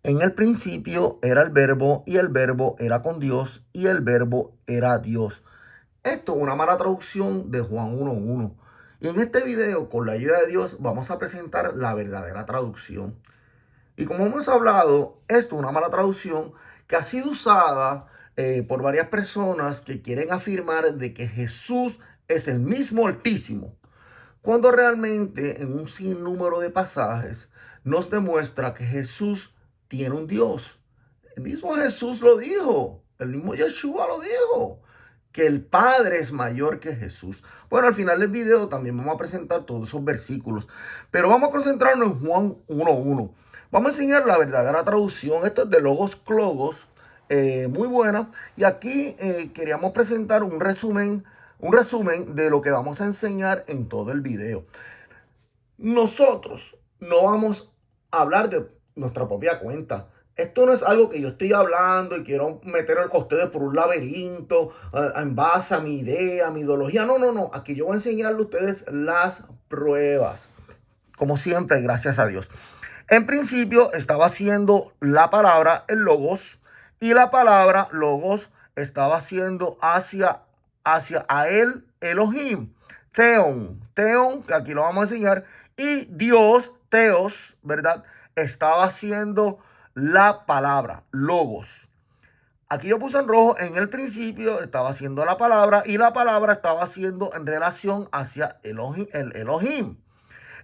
En el principio era el verbo y el verbo era con Dios y el verbo era Dios. Esto es una mala traducción de Juan 1:1. Y en este video, con la ayuda de Dios, vamos a presentar la verdadera traducción. Y como hemos hablado, esto es una mala traducción que ha sido usada por varias personas que quieren afirmar de que Jesús es el mismo Altísimo, cuando realmente en un sinnúmero de pasajes nos demuestra que Jesús tiene un Dios. El mismo Jesús lo dijo, el mismo Yeshua lo dijo, que el Padre es mayor que Jesús. Bueno, al final del video también vamos a presentar todos esos versículos, pero vamos a concentrarnos en Juan 1:1. Vamos a enseñar la verdadera traducción. Esto es de Logos Clogos, muy buena. Y aquí queríamos presentar un resumen de lo que vamos a enseñar en todo el video. Nosotros no vamos a hablar de nuestra propia cuenta. Esto no es algo que yo estoy hablando y quiero meter a ustedes por un laberinto en base a mi idea, a mi ideología. No, no, no. Aquí yo voy a enseñarle a ustedes las pruebas. Como siempre, gracias a Dios. En principio estaba haciendo la palabra el logos, y la palabra logos estaba haciendo hacia a él Elohim, Teon, que aquí lo vamos a enseñar, y Dios, Teos, ¿verdad? Estaba haciendo la palabra logos. Aquí yo puse en rojo, en el principio estaba haciendo la palabra, y la palabra estaba haciendo en relación hacia Elohim, el Elohim,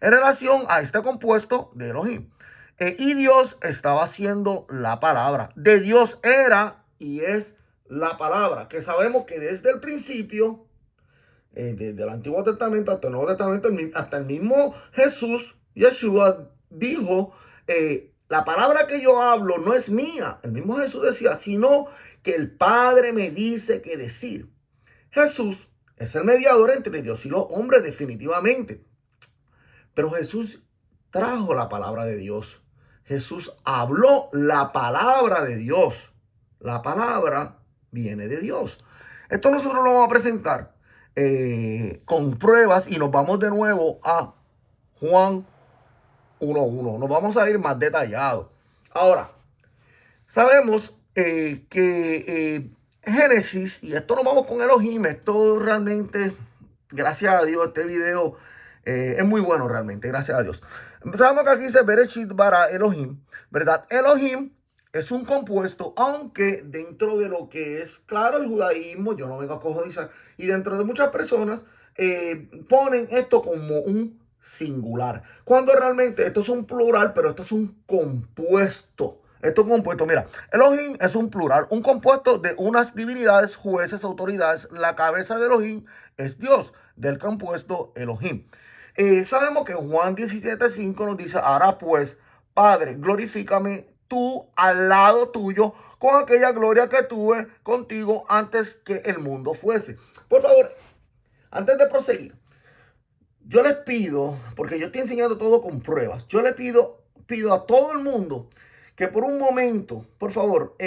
en relación a este compuesto de Elohim. Y Dios estaba haciendo la palabra. De Dios era y es la palabra, que sabemos que desde el principio, desde el Antiguo Testamento hasta el Nuevo Testamento, hasta el mismo Jesús, Yeshua, dijo, la palabra que yo hablo no es mía. El mismo Jesús decía, sino que el Padre me dice qué decir. Jesús es el mediador entre Dios y los hombres, definitivamente. Pero Jesús trajo la palabra de Dios. Jesús habló la palabra de Dios. La palabra viene de Dios. Esto nosotros lo vamos a presentar con pruebas, y nos vamos de nuevo a Juan 1:1. Nos vamos a ir más detallados. Ahora, sabemos que Génesis, y esto nos vamos con Elohim, esto realmente, gracias a Dios, este video es muy bueno realmente, gracias a Dios. Sabemos que aquí dice Bereshit bara Elohim, ¿verdad? Elohim es un compuesto, aunque dentro de lo que es, claro, el judaísmo, yo no vengo a cojodizar, y dentro de muchas personas ponen esto como un singular, cuando realmente esto es un plural, pero esto es un compuesto. Esto es un compuesto, mira, Elohim es un plural, un compuesto de unas divinidades, jueces, autoridades. La cabeza de Elohim es Dios, del compuesto Elohim. Sabemos que Juan 17:5 nos dice, ahora pues, Padre, glorifícame tú al lado tuyo con aquella gloria que tuve contigo antes que el mundo fuese. Por favor, antes de proseguir, yo les pido, porque yo estoy enseñando todo con pruebas, yo le pido a todo el mundo que por un momento, por favor,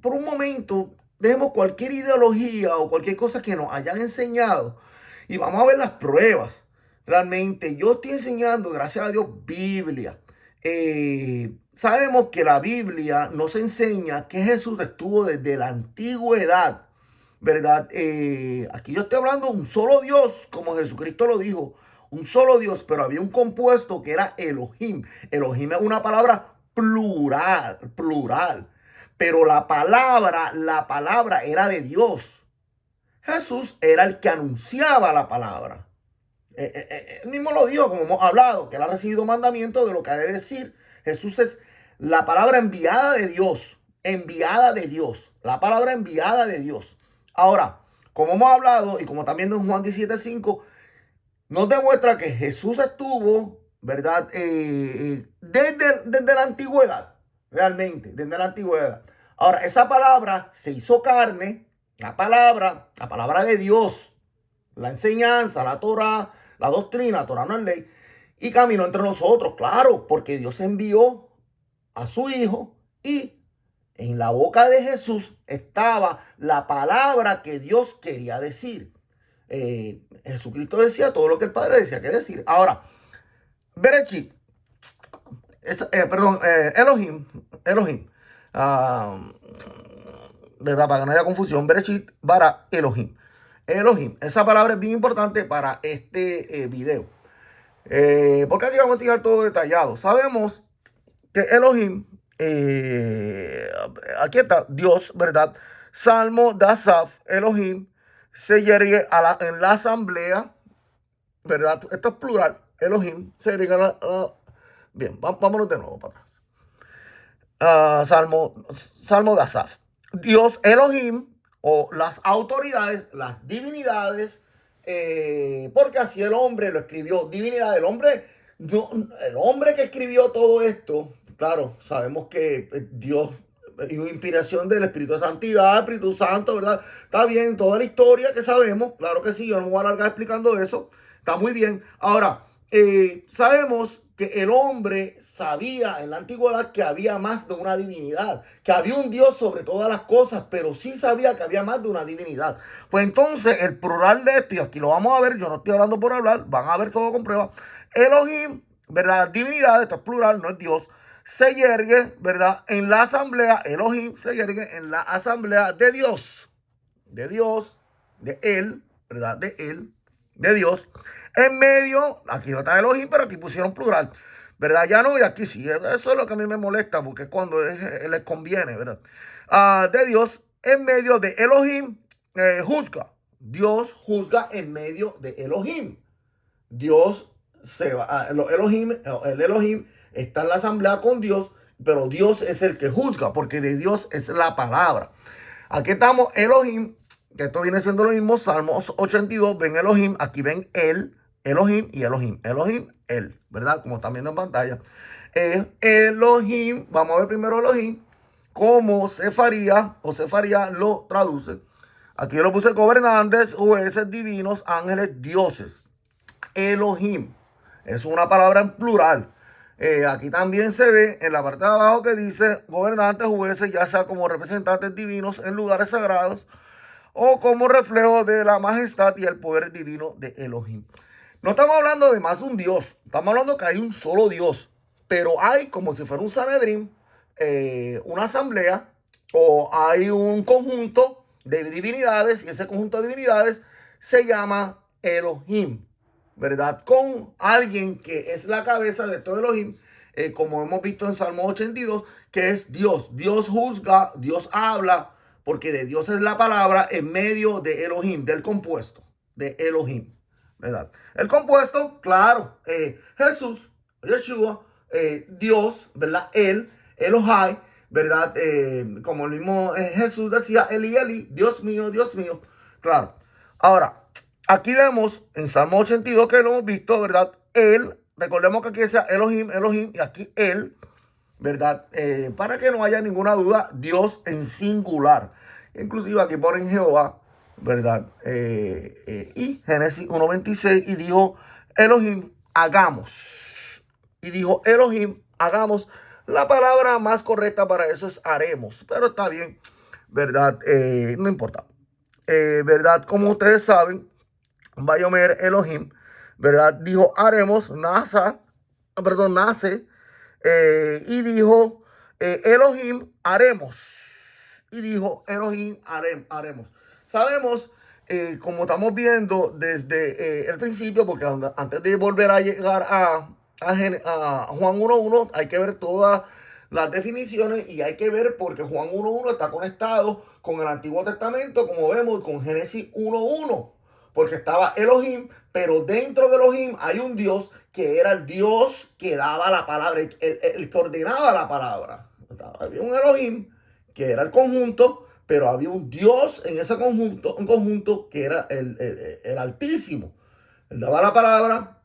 por un momento, dejemos cualquier ideología o cualquier cosa que nos hayan enseñado y vamos a ver las pruebas. Realmente, yo estoy enseñando, gracias a Dios, Biblia. Sabemos que la Biblia nos enseña que Jesús estuvo desde la antigüedad, ¿verdad? Aquí yo estoy hablando de un solo Dios, como Jesucristo lo dijo, un solo Dios, pero había un compuesto que era Elohim. Elohim es una palabra plural, plural. Pero la palabra era de Dios. Jesús era el que anunciaba la palabra. Él mismo lo dijo, como hemos hablado, que él ha recibido mandamiento de lo que ha de decir. Jesús es la palabra enviada de Dios. Enviada de Dios. La palabra enviada de Dios. Ahora, como hemos hablado, y como también en Juan 17:5, nos demuestra que Jesús estuvo, ¿verdad? Desde la antigüedad, realmente, desde la antigüedad. Ahora, esa palabra se hizo carne, la palabra de Dios, la enseñanza, la Torah, la doctrina, la Torah no es ley, y caminó entre nosotros, claro, porque Dios envió a su Hijo, y en la boca de Jesús estaba la palabra que Dios quería decir. Jesucristo decía todo lo que el Padre decía que decir. Ahora, Berechit, Elohim, Elohim. Ah, ¿verdad? Para que no haya confusión, Bereshit, bara, Elohim. Elohim, esa palabra es bien importante para este video. Porque aquí vamos a enseñar todo detallado. Sabemos que Elohim, aquí está Dios, ¿verdad? Salmo de Asaf, Elohim, se yergue en la asamblea, ¿verdad? Esto es plural, Elohim, se yergue bien, vámonos de nuevo para atrás. Salmo de Asaf. Dios Elohim, o las autoridades, las divinidades, porque así el hombre lo escribió. Divinidad, el hombre que escribió todo esto, claro, sabemos que Dios y inspiración del Espíritu de Santidad, Espíritu Santo, ¿verdad? Está bien, toda la historia que sabemos, claro que sí, yo no me voy a alargar explicando eso, está muy bien. Ahora, sabemos que el hombre sabía en la antigüedad que había más de una divinidad, que había un Dios sobre todas las cosas, pero sí sabía que había más de una divinidad. Pues entonces el plural de esto, y aquí lo vamos a ver, yo no estoy hablando por hablar, van a ver todo con prueba. Elohim, ¿verdad? Divinidad, esto es plural, no es Dios. Se yergue, ¿verdad? En la asamblea, Elohim se yergue en la asamblea de Dios, de él, ¿verdad? De él, de Dios. En medio, aquí no está Elohim, pero aquí pusieron plural, ¿verdad? Ya no, y aquí sí. Eso es lo que a mí me molesta, porque es cuando les conviene, ¿verdad? De Dios, en medio de Elohim, juzga. Dios juzga en medio de Elohim. Dios se va, el Elohim está en la asamblea con Dios, pero Dios es el que juzga, porque de Dios es la palabra. Aquí estamos, Elohim, que esto viene siendo lo mismo, Salmos 82, ven Elohim, aquí ven él, Elohim y Elohim. Elohim, él, ¿verdad? Como están viendo en pantalla. Elohim, vamos a ver primero Elohim, cómo Sefaría o Sefaría lo traduce. Aquí yo lo puse gobernantes, jueces, divinos, ángeles, dioses. Elohim. Es una palabra en plural. Aquí también se ve en la parte de abajo que dice gobernantes, jueces, ya sea como representantes divinos en lugares sagrados o como reflejo de la majestad y el poder divino de Elohim. No estamos hablando de más un Dios, estamos hablando que hay un solo Dios, pero hay como si fuera un Sanedrín, una asamblea o hay un conjunto de divinidades y ese conjunto de divinidades se llama Elohim. ¿Verdad? Con alguien que es la cabeza de todo Elohim, como hemos visto en Salmo 82, que es Dios. Dios juzga, Dios habla, porque de Dios es la palabra en medio de Elohim, del compuesto, de Elohim, ¿verdad? El compuesto, claro, Jesús, Yeshua, Dios, ¿verdad? Él, Elohai, ¿verdad? Como el mismo Jesús decía, Eli, Eli, Dios mío, claro. Ahora, aquí vemos en Salmo 82 que lo hemos visto, ¿verdad? Él, recordemos que aquí decía Elohim, Elohim, y aquí él, ¿verdad? Para que no haya ninguna duda, Dios en singular. Inclusive aquí ponen Jehová, ¿verdad? Y Génesis 1:26, y dijo Elohim, hagamos. Y dijo Elohim, hagamos. La palabra más correcta para eso es haremos, pero está bien, ¿verdad? No importa. ¿Verdad? Como ustedes saben, Bayomer Elohim, ¿verdad? Dijo, haremos, nace, y dijo, Elohim, haremos. Y dijo, Elohim, haremos. Sabemos, como estamos viendo desde el principio, porque antes de volver a llegar a Juan 1:1, hay que ver todas las definiciones y hay que ver porque Juan 1:1 está conectado con el Antiguo Testamento, como vemos, con Génesis 1:1 porque estaba Elohim, pero dentro de Elohim hay un Dios que era el Dios que daba la palabra, el que ordenaba la palabra. Había un Elohim que era el conjunto, pero había un Dios en ese conjunto, un conjunto que era el Altísimo. Él daba la palabra,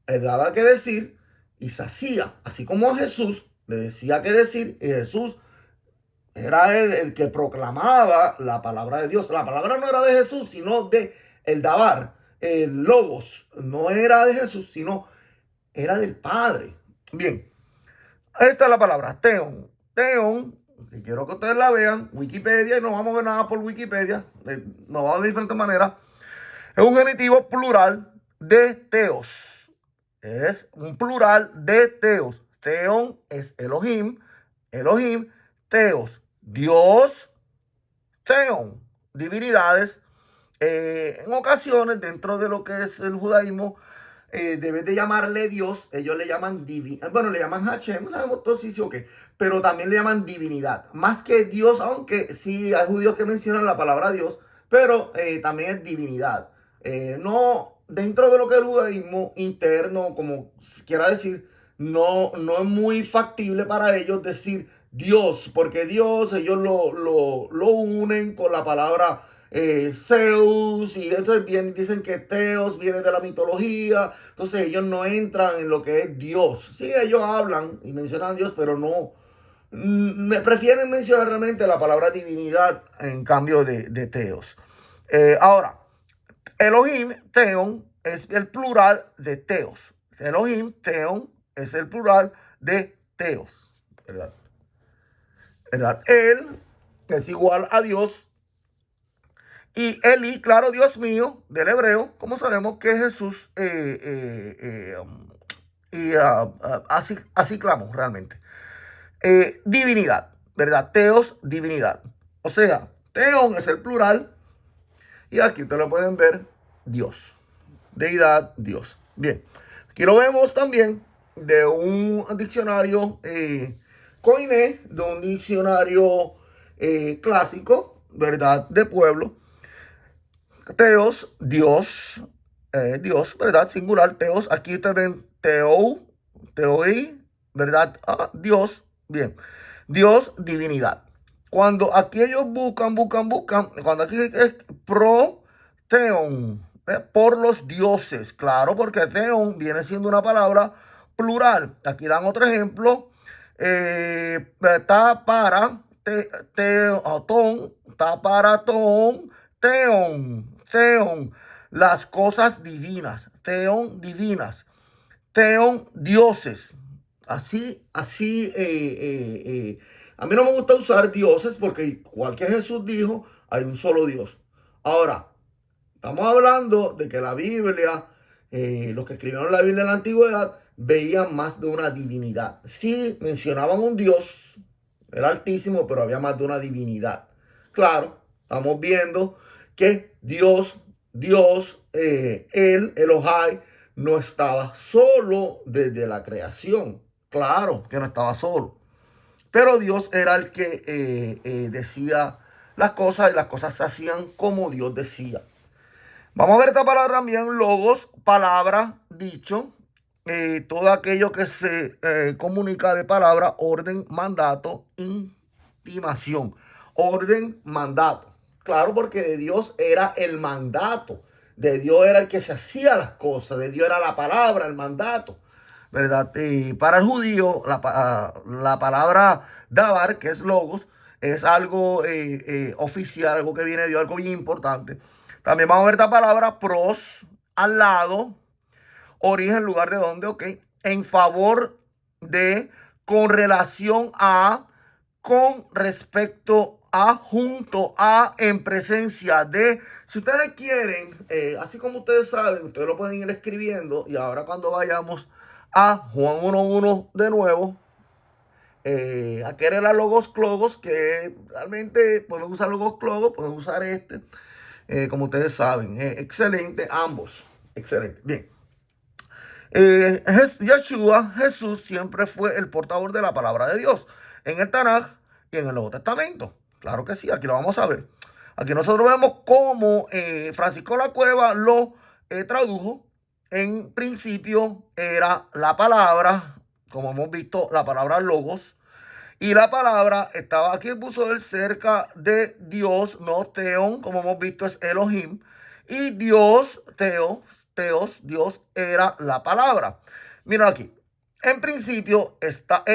él daba que decir y se hacía, así como a Jesús le decía que decir, y Jesús era el que proclamaba la palabra de Dios. La palabra no era de Jesús, sino de el Dabar. El Logos no era de Jesús, sino era del Padre. Bien, esta es la palabra, Teon. Teon, que quiero que ustedes la vean, Wikipedia, y no vamos a ver nada por Wikipedia, nos vamos de diferentes maneras. Es un genitivo plural de teos. Es un plural de teos. Theon es Elohim. Elohim, Theos, Dios, Theon, divinidades. En ocasiones, dentro de lo que es el judaísmo, debes de llamarle Dios, ellos le llaman bueno, le llaman Hashem, no sabemos todos si sí o qué, pero también le llaman divinidad. Más que Dios, aunque sí hay judíos que mencionan la palabra Dios, pero también es divinidad. No, dentro de lo que es el judaísmo interno, como quiera decir, no es muy factible para ellos decir Dios, porque Dios ellos lo unen con la palabra Zeus, y entonces dicen que Theos viene de la mitología, entonces ellos no entran en lo que es Dios. Sí, ellos hablan y mencionan a Dios, pero no, me prefieren mencionar realmente la palabra divinidad en cambio de Theos. Ahora, Elohim, Theon, es el plural de Theos. Elohim, Theon, es el plural de Theos, ¿verdad? ¿Verdad? Él es igual a Dios. Y Eli, claro, Dios mío, del hebreo, como sabemos que Jesús, así clamo realmente. Divinidad, ¿verdad? Teos, divinidad. O sea, Teon es el plural y aquí ustedes lo pueden ver, Dios. Deidad, Dios. Bien, aquí lo vemos también de un diccionario Koiné, de un diccionario clásico, ¿verdad? De pueblo. Teos, Dios, Dios, ¿verdad? Singular, Teos. Aquí te ven Teo, Teoi, ¿verdad? Dios, bien. Dios, divinidad. Cuando aquí ellos buscan, cuando aquí es pro Teon, por los dioses, claro, porque Teon viene siendo una palabra plural. Aquí dan otro ejemplo. Ta para, ton, ta para ton, Teon, las cosas divinas, Teon, divinas, Teon, dioses. A mí no me gusta usar dioses porque igual que Jesús dijo, hay un solo Dios. Ahora, estamos hablando de que la Biblia, los que escribieron la Biblia en la antigüedad, veían más de una divinidad. Sí mencionaban un Dios, el Altísimo, pero había más de una divinidad. Claro, estamos viendo que él, Elohai, no estaba solo desde la creación. Claro que no estaba solo. Pero Dios era el que decía las cosas y las cosas se hacían como Dios decía. Vamos a ver esta palabra también, logos, palabra, dicho, todo aquello que se comunica de palabra, orden, mandato, intimación. Orden, mandato. Claro, porque de Dios era el mandato. De Dios era el que se hacía las cosas. De Dios era la palabra, el mandato. ¿Verdad? Para el judío, la palabra dabar, que es logos, es algo oficial, algo que viene de Dios, algo bien importante. También vamos a ver esta palabra pros, al lado, origen, lugar de donde, ok, en favor de, con relación a, con respecto a, junto a, en presencia de. Si ustedes quieren, así como ustedes saben, ustedes lo pueden ir escribiendo. Y ahora cuando vayamos a Juan 1.1 de nuevo, a querer a logos clogos, que realmente pueden usar logos clogos, pueden usar este, como ustedes saben. Excelente, ambos. Excelente. Bien. Yeshua, Jesús, siempre fue el portador de la palabra de Dios en el Tanaj y en el Nuevo Testamento. Claro que sí, aquí lo vamos a ver. Aquí nosotros vemos cómo Francisco La Cueva lo tradujo. En principio era la palabra, como hemos visto, la palabra logos. Y la palabra estaba aquí, puso él cerca de Dios, no Teon, como hemos visto es Elohim. Y Dios, Dios era la palabra. Mira aquí, en principio estaba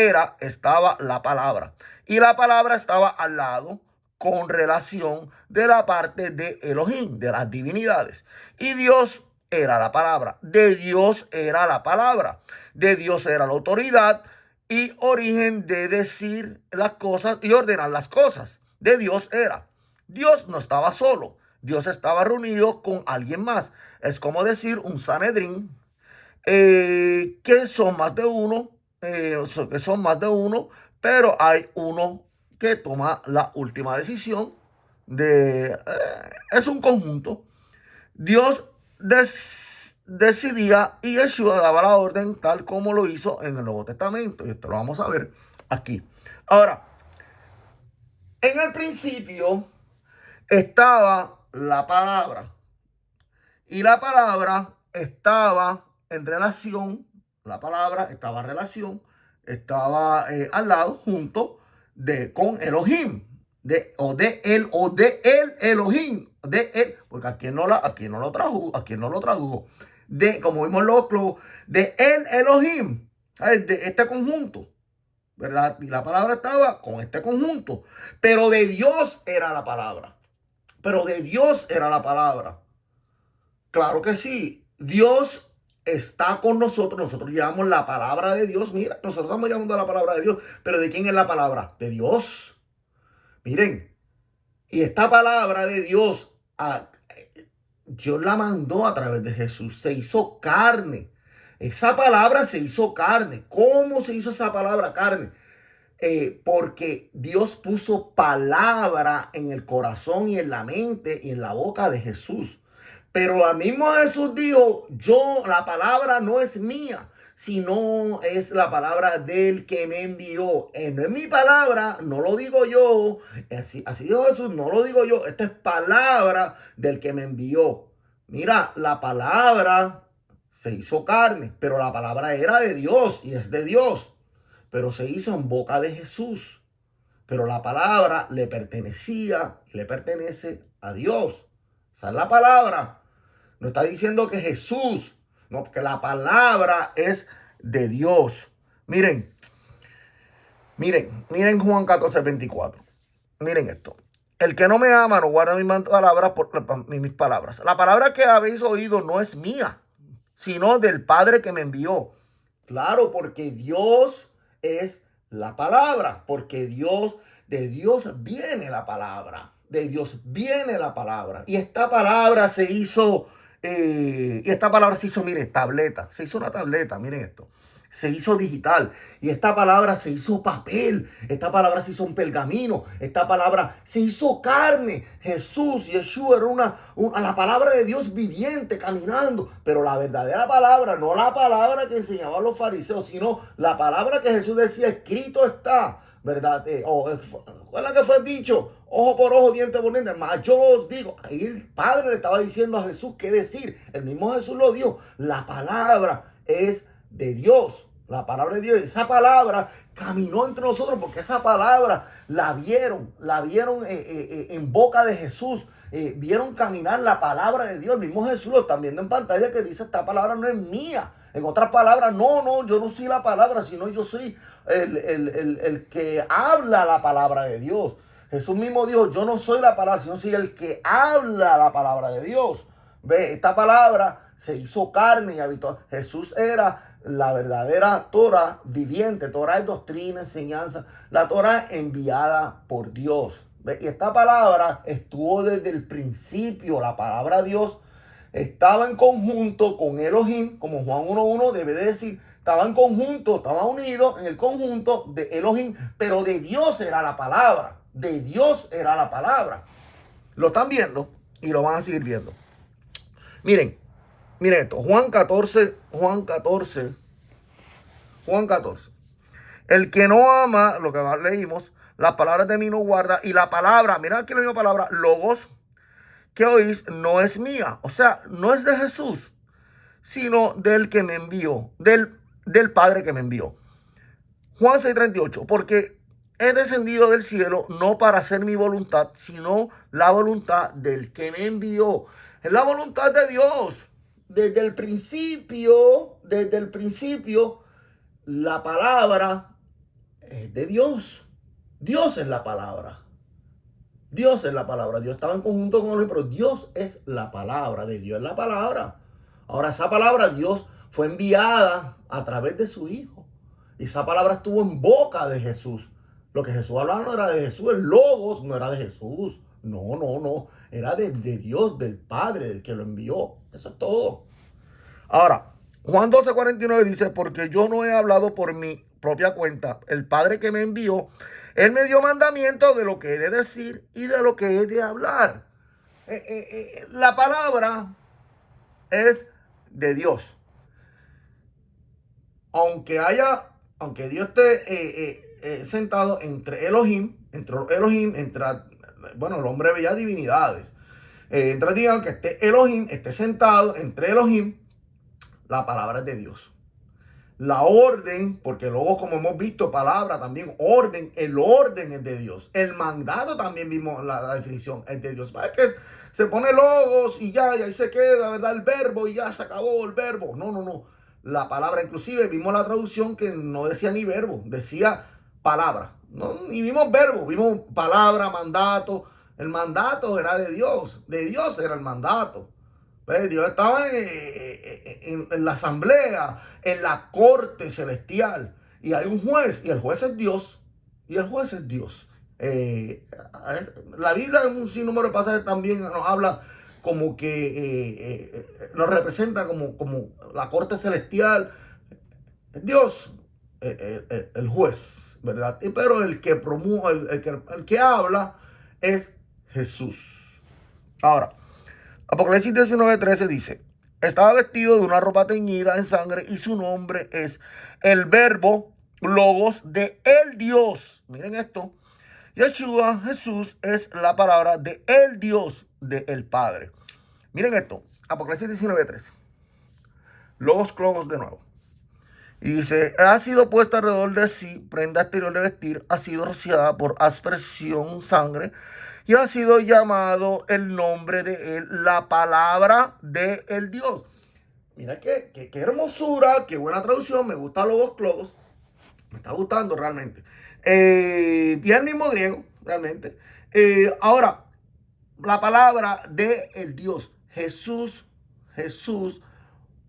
la palabra. Y la palabra estaba al lado con relación de la parte de Elohim, de las divinidades. Y Dios era la palabra. De Dios era la palabra. De Dios era la autoridad y origen de decir las cosas y ordenar las cosas. De Dios era. Dios no estaba solo. Dios estaba reunido con alguien más. Es como decir un Sanedrín, que son más de uno, que son más de uno, pero hay uno que toma la última decisión es un conjunto. Dios decidía y Yeshua daba la orden tal como lo hizo en el Nuevo Testamento. Y esto lo vamos a ver aquí. Ahora, en el principio estaba la palabra. Y la palabra estaba en relación, la palabra estaba en relación, estaba al lado, junto con Elohim, de el Elohim, de él, porque aquí no lo tradujo, como vimos de el Elohim, ¿sabes? De este conjunto, ¿verdad? Y la palabra estaba con este conjunto, pero de Dios era la palabra, pero de Dios era la palabra. Claro que sí. Dios está con nosotros. Nosotros llevamos la palabra de Dios. Mira, nosotros estamos llamando la palabra de Dios. Pero ¿de quién es la palabra? De Dios. Miren. Y esta palabra de Dios, Dios la mandó a través de Jesús. Se hizo carne. Esa palabra se hizo carne. ¿Cómo se hizo esa palabra carne? Porque Dios puso palabra en el corazón y en la mente y en la boca de Jesús. Pero al mismo Jesús dijo, la palabra no es mía, sino es la palabra del que me envió. No es mi palabra, no lo digo yo. Así dijo Jesús, no lo digo yo. Esta es palabra del que me envió. Mira, la palabra se hizo carne, pero la palabra era de Dios y es de Dios. Pero se hizo en boca de Jesús. Pero la palabra le pertenecía y le pertenece a Dios. Esa es la palabra. No está diciendo que Jesús, no, porque la palabra es de Dios. Miren Juan 14:24. Miren esto. El que no me ama no guarda mis palabras. La palabra que habéis oído no es mía, sino del Padre que me envió. Claro, porque Dios es la palabra, porque de Dios viene la palabra, de Dios viene la palabra. Y esta palabra se hizo, miren, tableta, se hizo una tableta, miren esto. Se hizo digital y esta palabra se hizo papel, esta palabra se hizo un pergamino, esta palabra se hizo carne. Jesús, Yeshua era la palabra de Dios viviente caminando, pero la verdadera palabra, no la palabra que enseñaban los fariseos, sino la palabra que Jesús decía, escrito está, ¿verdad? ¿Cuál es la que fue dicho? Ojo por ojo, diente por diente. Mas yo os digo, ahí el Padre le estaba diciendo a Jesús qué decir. El mismo Jesús lo dijo. La palabra es de Dios. La palabra de Dios, esa palabra caminó entre nosotros porque esa palabra la vieron en boca de Jesús. Vieron caminar la palabra de Dios. El mismo Jesús lo están viendo en pantalla que dice, esta palabra no es mía. En otras palabras, no, yo no soy la palabra, sino yo soy el que habla la palabra de Dios. Jesús mismo dijo, yo no soy la palabra, sino soy el que habla la palabra de Dios. Ve, esta palabra se hizo carne y habitó. Jesús era la verdadera Torah viviente. Torah es doctrina, enseñanza. La Torah enviada por Dios. ¿Ve? Y esta palabra estuvo desde el principio. La palabra Dios estaba en conjunto con Elohim, como Juan 1:1 debe de decir. Estaba en conjunto, estaba unido en el conjunto de Elohim, pero de Dios era la palabra. De Dios era la palabra. Lo están viendo y lo van a seguir viendo. Miren esto, Juan 14. El que no ama, lo que leímos, las palabras de mí no guarda, y la palabra, mira aquí la misma palabra, logos, que oís, no es mía. O sea, no es de Jesús, sino del que me envió, del Padre que me envió. Juan 6:38, porque he descendido del cielo no para hacer mi voluntad, sino la voluntad del que me envió. Es la voluntad de Dios. Desde el principio, la palabra es de Dios. Dios es la palabra. Dios es la palabra. Dios estaba en conjunto con él, pero Dios es la palabra. De Dios es la palabra. Ahora, esa palabra Dios fue enviada a través de su Hijo. Y esa palabra estuvo en boca de Jesús. Lo que Jesús hablaba no era de Jesús. El logos no era de Jesús. No. Era de Dios, del Padre, del que lo envió. Eso es todo. Ahora, Juan 12:49 dice, porque yo no he hablado por propia cuenta. El Padre que me envió, Él me dio mandamiento de lo que he de decir y de lo que he de hablar. La palabra es de Dios. Aunque Dios esté sentado entre Elohim, bueno, el hombre veía divinidades. Entonces digan que esté sentado entre Elohim, la palabra es de Dios. La orden, porque luego como hemos visto, palabra también, orden, el orden es de Dios. El mandato también vimos la definición, es de Dios. ¿Sabes que se pone logos y ahí se queda, ¿verdad? El verbo y ya se acabó el verbo. No. La palabra, inclusive vimos la traducción que no decía ni verbo, decía palabra. No, ni vimos verbo, vimos palabra, mandato. El mandato era de Dios era el mandato. ¿Ves? Dios estaba en la asamblea, en la corte celestial. Y hay un juez, y el juez es Dios. La Biblia en un sinnúmero de pasajes también nos habla como que nos representa como la corte celestial. Dios, el juez, ¿verdad? Pero el que el que habla es Jesús. Ahora, Apocalipsis 19:13 dice: estaba vestido de una ropa teñida en sangre y su nombre es el verbo logos de el Dios. Miren esto. Yeshua, Jesús, es la palabra de el Dios, de el Padre. Miren esto. Apocalipsis 19:13. Logos de nuevo. Y dice: ha sido puesta alrededor de sí prenda exterior de vestir, ha sido rociada por aspersión sangre, y ha sido llamado el nombre de él, la palabra de el Dios. Mira qué hermosura, qué buena traducción. Me gusta logos. Me está gustando realmente. Y el mismo griego, realmente. Ahora, la palabra de el Dios. Jesús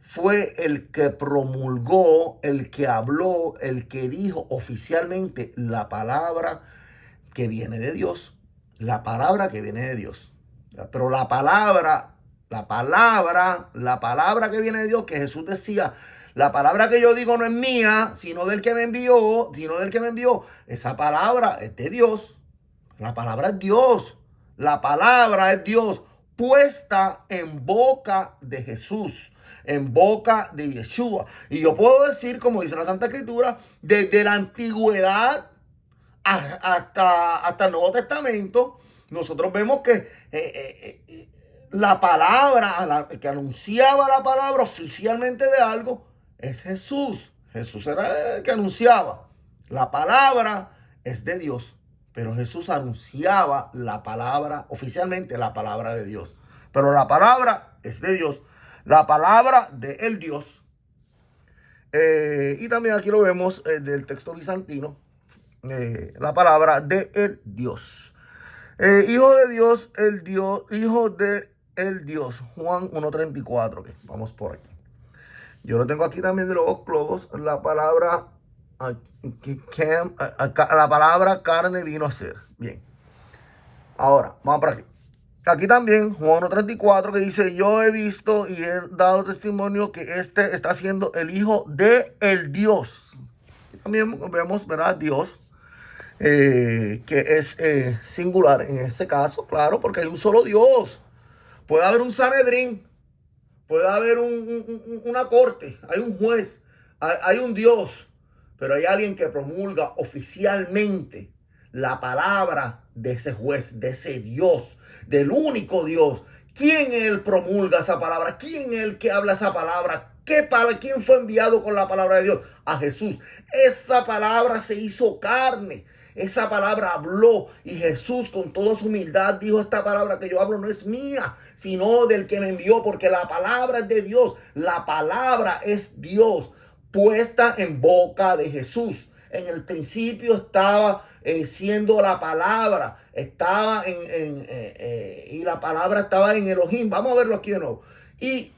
fue el que promulgó, el que habló, el que dijo oficialmente la palabra que viene de Dios. La palabra que viene de Dios. Pero la palabra que viene de Dios, que Jesús decía: la palabra que yo digo no es mía, sino del que me envió, Esa palabra es de Dios. La palabra es Dios. La palabra es Dios puesta en boca de Jesús, en boca de Yeshua. Y yo puedo decir, como dice la Santa Escritura, desde la antigüedad hasta el Nuevo Testamento, nosotros vemos que la palabra, que anunciaba la palabra oficialmente de algo, es Jesús. Jesús era el que anunciaba. La palabra es de Dios, pero Jesús anunciaba la palabra, oficialmente la palabra de Dios. Pero la palabra es de Dios, la palabra de el Dios. Y también aquí lo vemos del texto bizantino. La palabra de el Dios. Hijo de Dios, el Dios, hijo de el Dios. Juan 1:34. Okay, vamos por aquí. Yo lo tengo aquí también de los globos. La palabra, la palabra carne vino a ser. Bien. Ahora, vamos para aquí. Aquí también, Juan 1:34, que dice: yo he visto y he dado testimonio que este está siendo el Hijo de el Dios. Aquí también vemos, ¿verdad? Dios. Que es singular en ese caso, claro, porque hay un solo Dios. Puede haber un Sanedrín, puede haber una corte, hay un juez, hay un Dios, pero hay alguien que promulga oficialmente la palabra de ese juez, de ese Dios, del único Dios. ¿Quién él promulga esa palabra? ¿Quién es el que habla esa palabra? ¿Quién fue enviado con la palabra de Dios? A Jesús. Esa palabra se hizo carne. Esa palabra habló, y Jesús con toda su humildad dijo: esta palabra que yo hablo no es mía, sino del que me envió, porque la palabra es de Dios. La palabra es Dios puesta en boca de Jesús. En el principio estaba siendo la palabra, y la palabra estaba en Elohim. Vamos a verlo aquí de nuevo. Y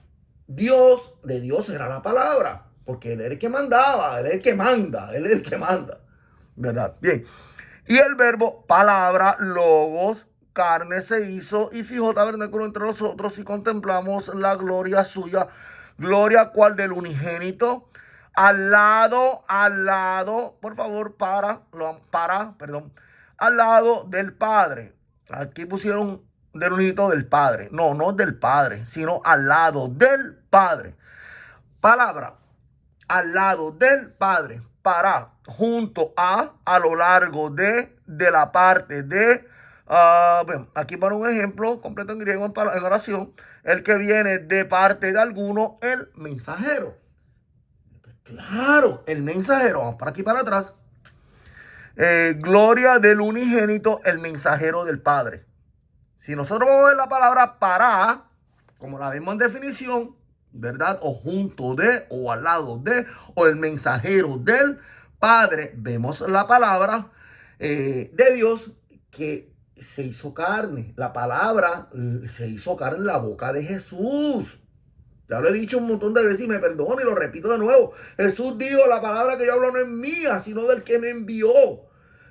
de Dios era la palabra, porque Él era el que mandaba, Él es el que manda, ¿verdad? Bien. Y el verbo palabra, logos, carne se hizo y fijó tabernáculo entre nosotros, y contemplamos la gloria suya, gloria cual del unigénito, al lado, por favor, perdón, al lado del Padre. Aquí pusieron del unito del Padre. No, no del Padre, sino al lado del Padre. Palabra, al lado del Padre, para, junto a lo largo de la parte de, bueno, aquí para un ejemplo completo en griego en oración, el que viene de parte de alguno, el mensajero. Claro, el mensajero, vamos para aquí para atrás. Gloria del unigénito, el mensajero del Padre. Si nosotros vamos a ver la palabra para, como la vemos en definición, ¿verdad? O junto de, o al lado de, o el mensajero del Padre, vemos la palabra de Dios que se hizo carne. La palabra se hizo carne en la boca de Jesús. Ya lo he dicho un montón de veces y me perdono y lo repito de nuevo. Jesús dijo, la palabra que yo hablo no es mía, sino del que me envió.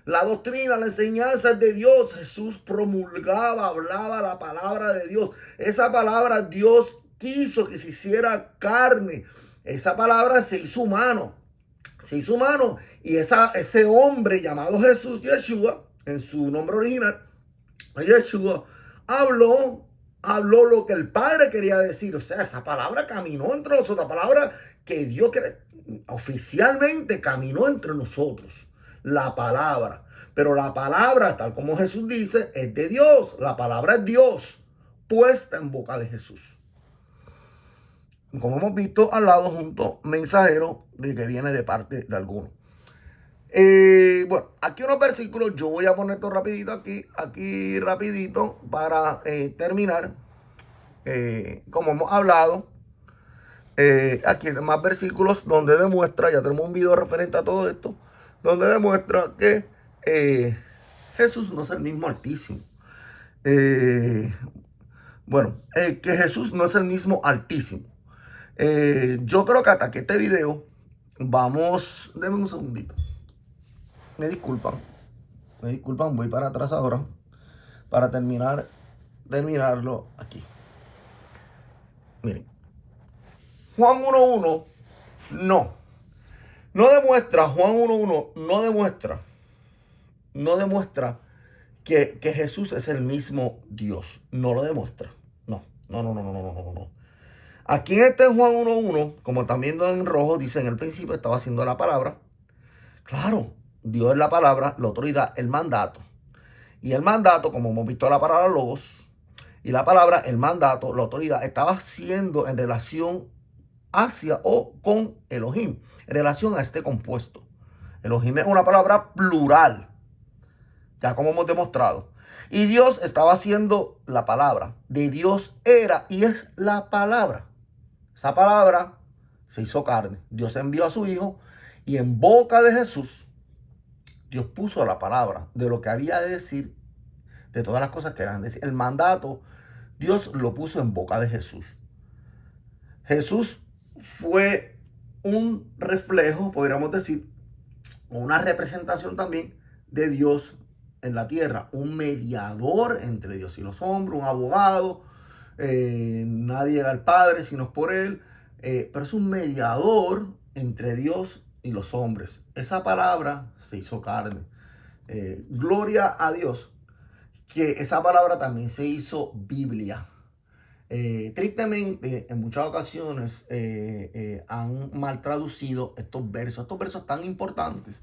La doctrina, la enseñanza es de Dios. Jesús promulgaba, hablaba la palabra de Dios. Esa palabra Dios quiso que se hiciera carne. Esa palabra se hizo humano. Se hizo humano. Y ese hombre llamado Jesús, Yeshua, en su nombre original, Yeshua, habló lo que el Padre quería decir. O sea, esa palabra caminó entre nosotros. La palabra que Dios oficialmente caminó entre nosotros. La palabra. Pero la palabra, tal como Jesús dice, es de Dios. La palabra es Dios, puesta en boca de Jesús. Como hemos visto al lado junto, mensajero de que viene de parte de alguno. Bueno, aquí unos versículos, yo voy a poner esto rapidito aquí rapidito para terminar. Como hemos hablado, aquí hay más versículos donde demuestra, ya tenemos un video referente a todo esto, donde demuestra que Jesús no es el mismo Altísimo. Que Jesús no es el mismo Altísimo. Yo creo que hasta que este video vamos, denme un segundito. Me disculpan, voy para atrás ahora para terminarlo aquí. Miren, Juan 1.1 no demuestra, Juan 1.1 no demuestra que Jesús es el mismo Dios. No lo demuestra. No. Aquí en este Juan 1.1, como también en rojo, dice en el principio estaba haciendo la palabra. Claro, Dios es la palabra, la autoridad, el mandato. Y el mandato, como hemos visto la palabra logos, y la palabra, el mandato, la autoridad, estaba siendo en relación hacia o con Elohim, en relación a este compuesto. Elohim es una palabra plural, ya como hemos demostrado. Y Dios estaba haciendo la palabra. De Dios era y es la palabra. Esa palabra se hizo carne. Dios envió a su Hijo y en boca de Jesús, Dios puso la palabra de lo que había de decir, de todas las cosas que eran de decir. El mandato, Dios lo puso en boca de Jesús. Jesús fue un reflejo, podríamos decir, una representación también de Dios en la tierra, un mediador entre Dios y los hombres, un abogado. Nadie llega al Padre si no es por él, pero es un mediador entre Dios y los hombres. Esa palabra se hizo carne. Gloria a Dios que esa palabra también se hizo Biblia. Tristemente, en muchas ocasiones han mal traducido estos versos tan importantes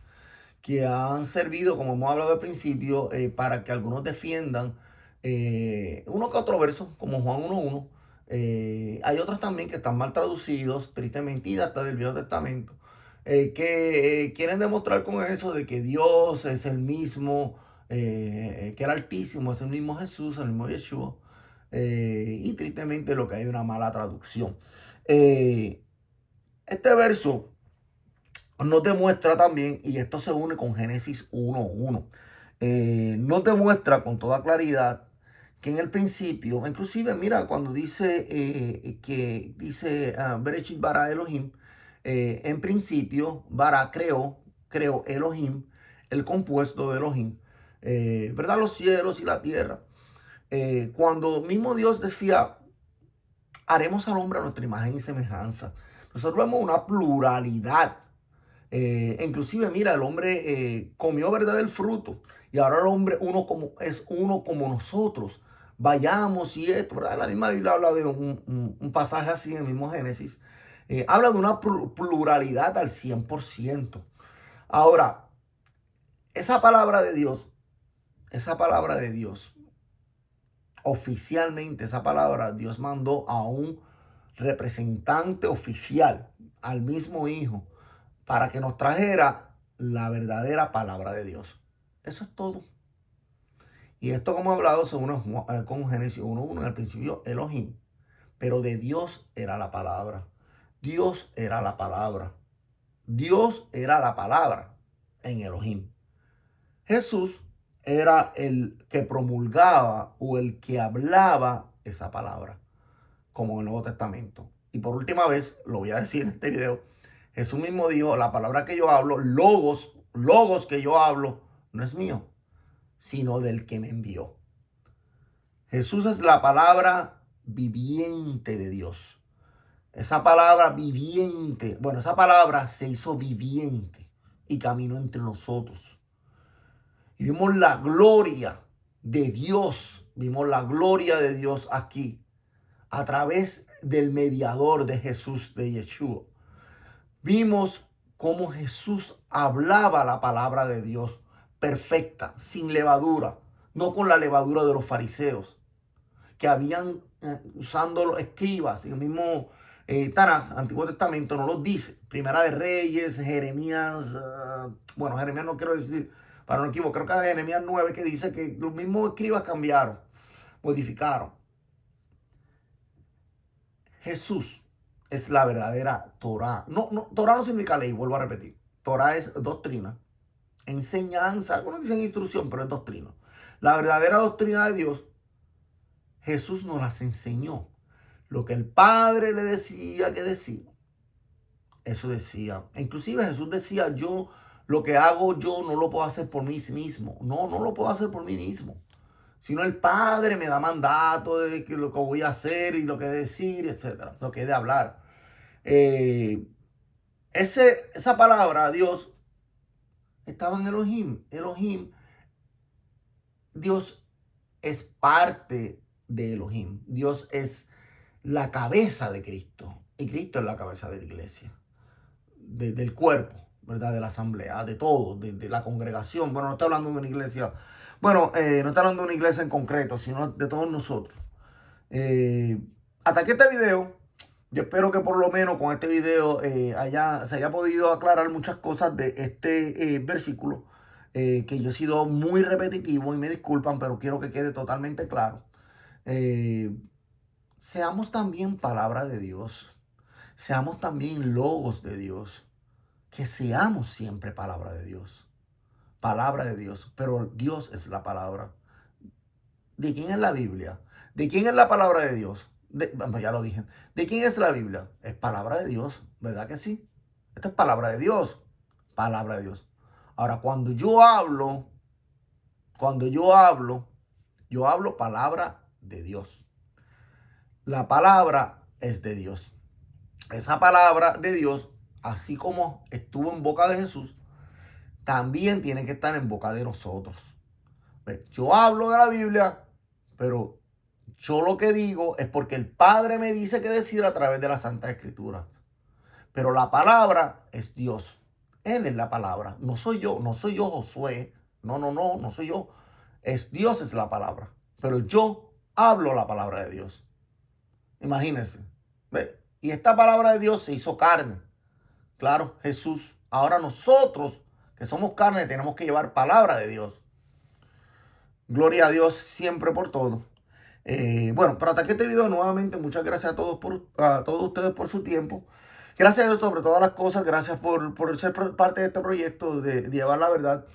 que han servido, como hemos hablado al principio, para que algunos defiendan uno que otro verso, como Juan 1.1. Hay otros también que están mal traducidos, tristemente, hasta del Viejo Testamento, que quieren demostrar con eso de que Dios es el mismo, que el Altísimo es el mismo Jesús, el mismo Yeshua. Y tristemente lo que hay es una mala traducción. Este verso nos demuestra también, y esto se une con Génesis 1.1, nos demuestra con toda claridad que en el principio, inclusive mira, cuando dice Bereshit bara Elohim, en principio, bara creó Elohim, el compuesto de Elohim, ¿verdad? Los cielos y la tierra. Cuando mismo Dios decía, haremos al hombre a nuestra imagen y semejanza. Nosotros vemos una pluralidad. Inclusive, mira, el hombre comió, ¿verdad?, del fruto. Y ahora el hombre es uno como nosotros. Vayamos y esto, ¿verdad? La misma Biblia habla de un pasaje así en el mismo Génesis. Habla de una pluralidad al 100%. Ahora, esa palabra de Dios, esa palabra de Dios, oficialmente esa palabra, Dios mandó a un representante oficial, al mismo Hijo, para que nos trajera la verdadera palabra de Dios. Eso es todo. Y esto, como he hablado, se une con Génesis 1:1, en el principio Elohim, pero de Dios era la palabra. Dios era la palabra. Dios era la palabra en Elohim. Jesús era el que promulgaba o el que hablaba esa palabra, como en el Nuevo Testamento. Y por última vez, lo voy a decir en este video, Jesús mismo dijo, la palabra que yo hablo, logos que yo hablo, no es mío, sino del que me envió. Jesús es la palabra viviente de Dios. Esa palabra viviente, bueno, esa palabra se hizo viviente y caminó entre nosotros. Y vimos la gloria de Dios, vimos la gloria de Dios aquí, a través del mediador de Jesús, de Yeshua. Vimos cómo Jesús hablaba la palabra de Dios perfecta, sin levadura, no con la levadura de los fariseos, que habían usando los escribas, y el mismo Tanaj, Antiguo Testamento, no los dice. Primera de Reyes, Jeremías, bueno, Jeremías no quiero decir, para no equivocar, creo que Jeremías 9, que dice que los mismos escribas cambiaron, modificaron. Jesús es la verdadera Torah. Torah no significa ley, vuelvo a repetir. Torah es doctrina, enseñanza, algunos dicen instrucción, pero es doctrina. La verdadera doctrina de Dios, Jesús nos las enseñó. Lo que el Padre le decía que decía, eso decía. Inclusive Jesús decía, lo que hago yo no lo puedo hacer por mí mismo. No lo puedo hacer por mí mismo. Sino el Padre me da mandato de lo que voy a hacer y lo que decir, etcétera, lo que he de hablar. Esa palabra, Dios, estaba en Elohim. Elohim, Dios es parte de Elohim. Dios es la cabeza de Cristo. Y Cristo es la cabeza de la iglesia, del cuerpo, ¿verdad? De la asamblea, de todo, de la congregación. Bueno, no está hablando de una iglesia. Bueno, no está hablando de una iglesia en concreto, sino de todos nosotros. Hasta aquí este video. Yo espero que por lo menos con este video se haya podido aclarar muchas cosas de este versículo. Que yo he sido muy repetitivo y me disculpan, pero quiero que quede totalmente claro. Seamos también palabra de Dios. Seamos también logos de Dios. Que seamos siempre palabra de Dios. Palabra de Dios. Pero Dios es la palabra. ¿De quién es la Biblia? ¿De quién es la palabra de Dios? Bueno, ya lo dije. ¿De quién es la Biblia? Es palabra de Dios. ¿Verdad que sí? Esta es palabra de Dios. Palabra de Dios. Ahora, cuando yo hablo palabra de Dios. La palabra es de Dios. Esa palabra de Dios, así como estuvo en boca de Jesús, también tiene que estar en boca de nosotros. Yo hablo de la Biblia, pero yo lo que digo es porque el Padre me dice que decir a través de las Santas Escrituras. Pero la palabra es Dios. Él es la palabra. No soy yo Josué. No soy yo. Dios es la palabra. Pero yo hablo la palabra de Dios. Imagínense. ¿Ve? Y esta palabra de Dios se hizo carne. Claro, Jesús. Ahora nosotros, que somos carne, tenemos que llevar palabra de Dios. Gloria a Dios siempre por todo. Bueno, pero hasta aquí este video nuevamente. Muchas gracias a todos ustedes por su tiempo. Gracias a Dios sobre todas las cosas. Gracias por ser parte de este proyecto de llevar la verdad.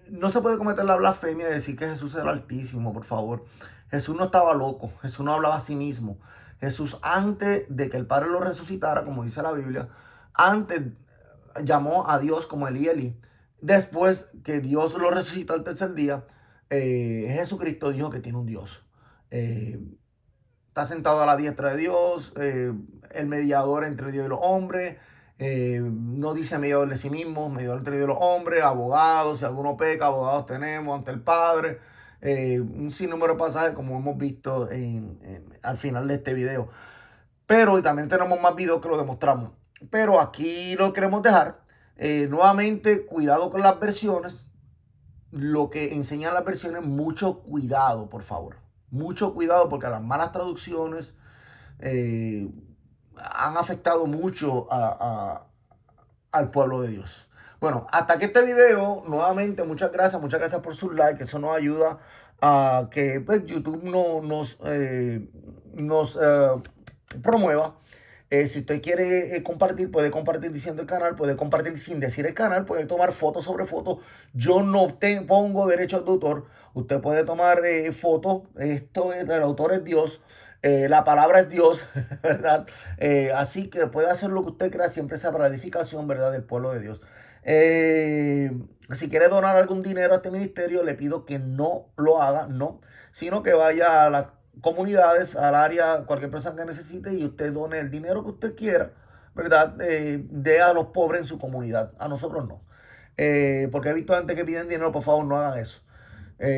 No se puede cometer la blasfemia de decir que Jesús era el Altísimo, por favor. Jesús no estaba loco. Jesús no hablaba a sí mismo. Jesús, antes de que el Padre lo resucitara, como dice la Biblia, antes llamó a Dios como Eli. Después que Dios lo resucitó al tercer día, Jesucristo dijo que tiene un Dios. está sentado a la diestra de Dios, el mediador entre Dios y los hombres. No dice mediador de sí mismo, mediador entre Dios y los hombres, abogados, si alguno peca, abogados tenemos ante el Padre. Un sinnúmero de pasajes como hemos visto al final de este video. Pero y también tenemos más videos que lo demostramos. Pero aquí lo queremos dejar. Nuevamente, cuidado con las versiones. Lo que enseñan las versiones, mucho cuidado, por favor. Mucho cuidado porque las malas traducciones eh, han afectado mucho al pueblo de Dios. Bueno, hasta aquí este video. Nuevamente, muchas gracias por sus likes. Eso nos ayuda a que pues, YouTube nos promueva. Si usted quiere compartir, puede compartir diciendo el canal, puede compartir sin decir el canal, puede tomar fotos sobre fotos. Yo no pongo derechos de autor. Usted puede tomar fotos. Esto es, el autor es Dios. La palabra es Dios, ¿verdad? Así que puede hacer lo que usted crea, siempre sea para la edificación, ¿verdad? Del pueblo de Dios. Si quiere donar algún dinero a este ministerio, le pido que no lo haga, no, sino que vaya a las comunidades, al área, cualquier persona que necesite y usted done el dinero que usted quiera, ¿verdad? Dé a los pobres en su comunidad, a nosotros no. Porque he visto gente que piden dinero, por favor, no hagan eso.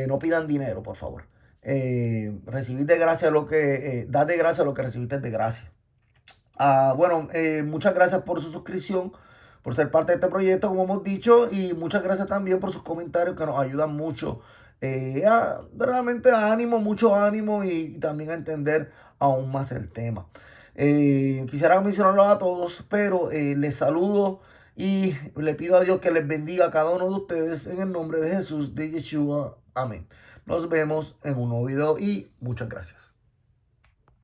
No pidan dinero, por favor. Recibir de gracia lo que, dar de gracia lo que recibiste de gracia. Bueno, muchas gracias por su suscripción, por ser parte de este proyecto, como hemos dicho, y muchas gracias también por sus comentarios que nos ayudan mucho, realmente a ánimo, mucho ánimo y también a entender aún más el tema. Quisiera mencionarlo a todos, pero les saludo y le pido a Dios que les bendiga a cada uno de ustedes en el nombre de Jesús, de Yeshua. Amén. Nos vemos en un nuevo video y muchas gracias.